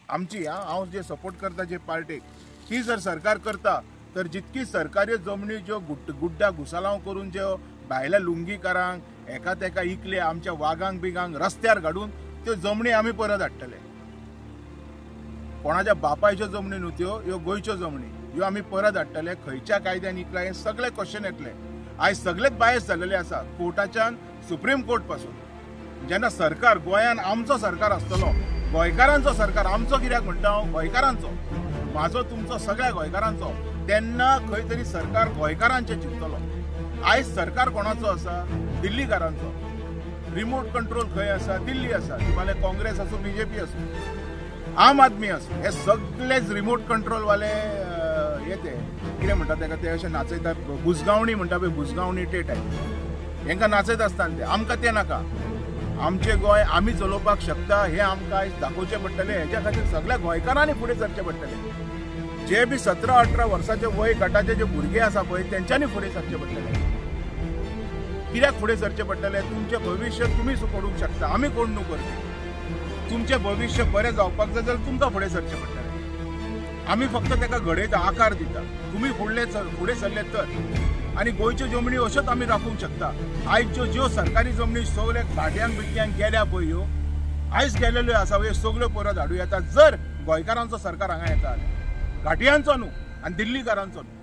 आमची हांव जे सपोर्ट करता जे पार्टीक ती जर सरकार करता तर जितकी सरकारी जमनी ज्यो गुड्डा घुसालांव करून ज्यो भायल्या लुंगीकारांक एका तेका इकले आमच्या वागांक बिगांक रस्त्यार काडून त्यो जमनी आमी परत हाडटले. कोणाच्या बापायच्यो जमनी न्हू त्यो, ह्यो गोंयच्यो जमनी, ह्यो आमी परत हाडटले. खंयच्या कायद्यान इकला हे सगळे क्वेश्चन येतले. आयज सगळेच बायस जाल्लेले आसा कोर्टाच्यान सुप्रीम कोर्ट पासून. जेन्ना सरकार गोंयान आमचो सरकार आसतलो, गोंयकारांचो सरकार, आमचो कित्याक म्हणटा हांव, गोंयकारांचो, म्हाजो तुमचो सगळ्या गोंयकारांचो, तेन्ना खंय तरी सरकार गोंयकारांचे चिंतलो. आयज सरकार कोणाचो आसा? दिल्लीकारांचो. रिमोट कंट्रोल खंय आसा? दिल्ली आसा. तुम्हाला काँग्रेस आसूं, बीजेपी आसूं, आम आदमी आसूं, हे सगळेच रिमोट कंट्रोल वाले येते कितें म्हणटा तेका, ते अशें नाचयतात, बुजगावणी म्हणटा पळय, बुजगावणी टेट आहे, हेंकां नाचयत आसतना ते. आमकां तें नाका. आमचें गोंय आमी चलोवपाक शकता हें आमकां आयज दाखोवचें पडटलें. हेच्या खातीर सगळ्या गोंयकारांनी फुडें सरचें पडटलें. जे बी 17-18 वर्साचे वय गटाचे जे भुरगे आसा पळय तेंच्यांनी फुडें सरचें पडटलें. कित्याक फुडें सरचें पडटलें? तुमचें भविश्य तुमी करूंक शकता, आमी कोण न्हू करपी. तुमचें भविश्य बरें जावपाक जाय जाल्यार तुमकां फुडें सरचें पडटलें. आमी फक्त तेका घडयता, आकार दिता. तुमी फुडें सरले तर. आनी गोंयच्यो जमनी अश्योच आमी राखूंक शकता. आयज ज्यो सरकारी जमनी सगळे घाट्यांक बिट्यांक गेल्या पळय, ह्यो आयज गेलेल्यो आसा ह्यो सगळ्यो परत हाडूं येता जर गोंयकारांचो सरकार हांगा येता जाल्यार. घाटियांचो न्हू आनी दिल्लीकारांचो न्हू.